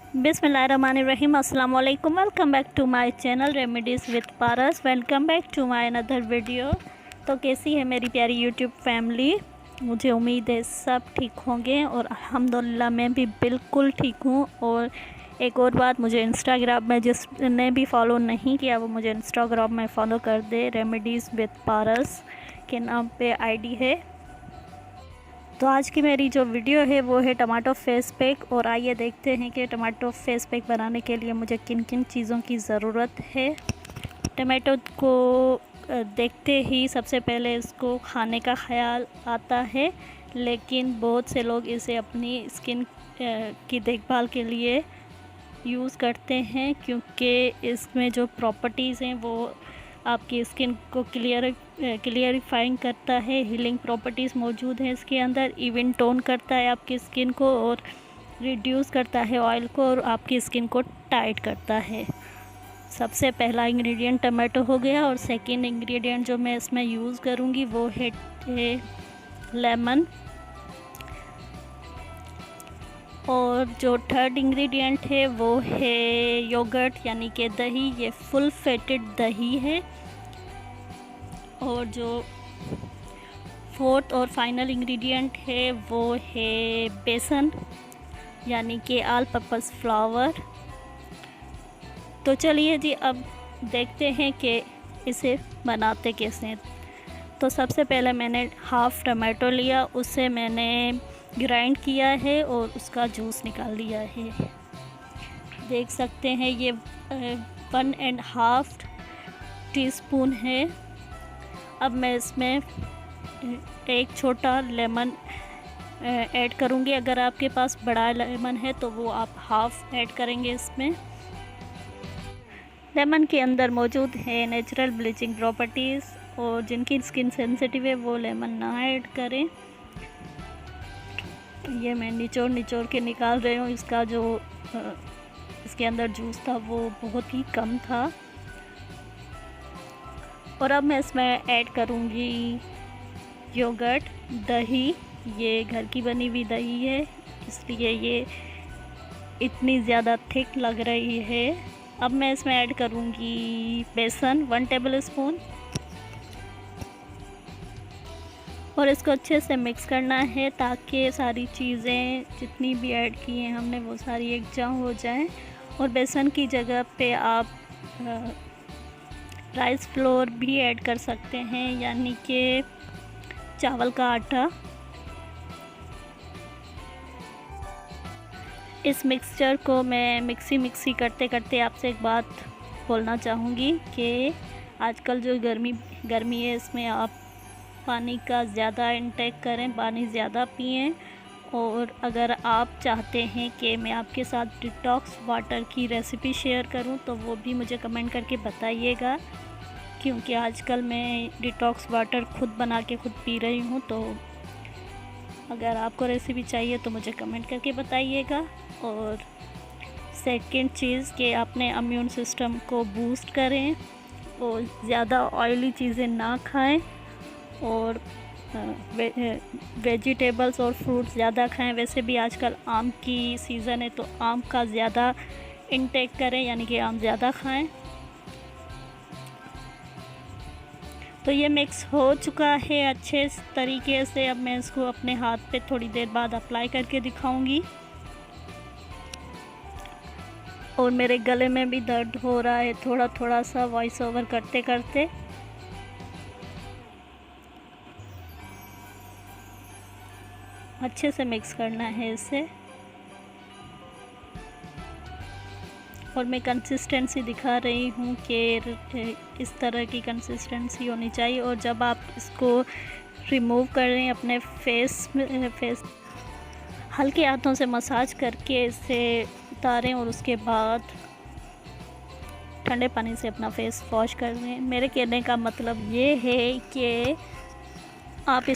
बिस्मिल्लाहिर्रहमानिर्रहीम। अस्सलाम वालेकुम। Welcome back to my channel remedies with Paras. Welcome back to my another video. तो कैसी है मेरी प्यारी यूट्यूब फैमिली? मुझे उम्मीद है सब ठीक होंगे और अल्हम्दुलिल्लाह मैं भी बिल्कुल ठीक हूँ। और एक और बात, मुझे इंस्टाग्राम में जिसने भी फॉलो नहीं किया वो मुझे इंस्टाग्राम में फ़ॉलो कर दे। रेमेडीज़ विद पारस के नाम पे आईडी है। तो आज की मेरी जो वीडियो है वो है टमाटो फेस पैक। और आइए देखते हैं कि टमाटो फेस पैक बनाने के लिए मुझे किन किन चीज़ों की ज़रूरत है। टमाटो को देखते ही सबसे पहले इसको खाने का ख्याल आता है, लेकिन बहुत से लोग इसे अपनी स्किन की देखभाल के लिए यूज़ करते हैं, क्योंकि इसमें जो प्रॉपर्टीज़ हैं वो आपकी स्किन को क्लियरिफाइंग करता है। हीलिंग प्रॉपर्टीज़ मौजूद हैं इसके अंदर। इवन टोन करता है आपकी स्किन को और रिड्यूस करता है ऑयल को और आपकी स्किन को टाइट करता है। सबसे पहला इंग्रेडिएंट टमाटो हो गया। और सेकंड इंग्रेडिएंट जो मैं इसमें यूज़ करूँगी वो है लेमन। और जो थर्ड इंग्रेडिएंट है वो है योगर्ट यानी कि दही। ये फुल फैटेड दही है। और जो फोर्थ और फाइनल इंग्रेडिएंट है वो है बेसन यानी कि ऑल पर्पस फ्लावर। तो चलिए जी, अब देखते हैं कि इसे बनाते कैसे हैं। तो सबसे पहले मैंने हाफ़ टमाटो लिया, उसे मैंने ग्राइंड किया है और उसका जूस निकाल लिया है। देख सकते हैं ये 1.5 टीस्पून है। अब मैं इसमें एक छोटा लेमन ऐड करूँगी। अगर आपके पास बड़ा लेमन है तो वो आप हाफ़ ऐड करेंगे इसमें। लेमन के अंदर मौजूद है नेचुरल ब्लीचिंग प्रॉपर्टीज़, और जिनकी स्किन सेंसिटिव है वो लेमन ना ऐड करें। ये मैं निचोड़ के निकाल रही हूँ। इसका जो इसके अंदर जूस था वो बहुत ही कम था। और अब मैं इसमें ऐड करूँगी योगर्ट, दही। ये घर की बनी हुई दही है, इसलिए ये इतनी ज़्यादा थिक लग रही है। अब मैं इसमें ऐड करूँगी बेसन 1 टेबलस्पून। और इसको अच्छे से मिक्स करना है ताकि सारी चीज़ें जितनी भी ऐड की हैं हमने वो सारी एक जगह हो जाएं। और बेसन की जगह पे आप राइस फ्लोर भी ऐड कर सकते हैं, यानी कि चावल का आटा। इस मिक्सचर को मैं मिक्सी करते करते आपसे एक बात बोलना चाहूँगी कि आजकल जो गर्मी है इसमें आप पानी का ज़्यादा इंटेक करें, पानी ज़्यादा पिएं। और अगर आप चाहते हैं कि मैं आपके साथ डिटॉक्स वाटर की रेसिपी शेयर करूं तो वो भी मुझे कमेंट करके बताइएगा, क्योंकि आजकल मैं डिटॉक्स वाटर खुद बना के खुद पी रही हूं। तो अगर आपको रेसिपी चाहिए तो मुझे कमेंट करके बताइएगा। और सेकंड चीज़ कि अपने इम्यून सिस्टम को बूस्ट करें और ज़्यादा ऑयली चीज़ें ना खाएं और वेजिटेबल्स और फ्रूट्स ज़्यादा खाएं। वैसे भी आजकल आम की सीज़न है तो आम का ज़्यादा इंटेक करें, यानी कि आम ज़्यादा खाएं। तो ये मिक्स हो चुका है अच्छे तरीके से। अब मैं इसको अपने हाथ पे थोड़ी देर बाद अप्लाई करके दिखाऊंगी। और मेरे गले में भी दर्द हो रहा है थोड़ा सा वॉइस ओवर करते करते। अच्छे से मिक्स करना है इसे। और मैं कंसिस्टेंसी दिखा रही हूँ कि इस तरह की कंसिस्टेंसी होनी चाहिए। और जब आप इसको रिमूव कर रहे हैं अपने फेस हल्के हाथों से मसाज करके इसे उतारें और उसके बाद ठंडे पानी से अपना फेस वॉश कर लें। मेरे कहने का मतलब ये है कि आप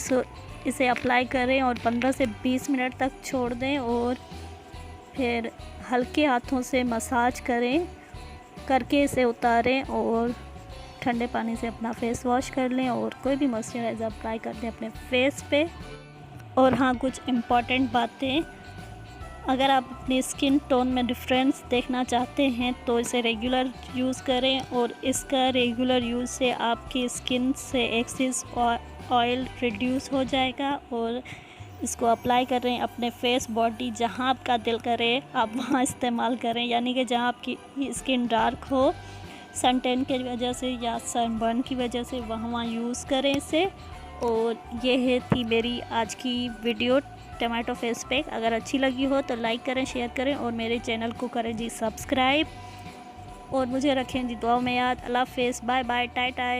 इसे अप्लाई करें और 15 से 20 मिनट तक छोड़ दें और फिर हल्के हाथों से मसाज करके इसे उतारें और ठंडे पानी से अपना फेस वॉश कर लें और कोई भी मॉइस्चराइज़र अप्लाई कर दें अपने फेस पे। और हाँ, कुछ इम्पॉर्टेंट बातें अगर आप अपनी स्किन टोन में डिफरेंस देखना चाहते हैं तो इसे रेगुलर यूज़ करें, और इसका रेगुलर यूज़ से आपकी स्किन से एक्सेस ऑयल रिड्यूस हो जाएगा। और इसको अप्लाई करें अपने फेस, बॉडी, जहां आपका दिल करे आप वहां इस्तेमाल करें, यानी कि जहां आपकी स्किन डार्क हो सन टैन की वजह से या सनबर्न की वजह से, वहाँ यूज़ करें इसे। और ये थी मेरी आज की वीडियो टमाटो फेस पैक। अगर अच्छी लगी हो तो लाइक करें, शेयर करें और मेरे चैनल को करें जी सब्सक्राइब, और मुझे रखें जी दुआ में याद। अल्लाह हाफ़िज़, बाय बाय, टाटा।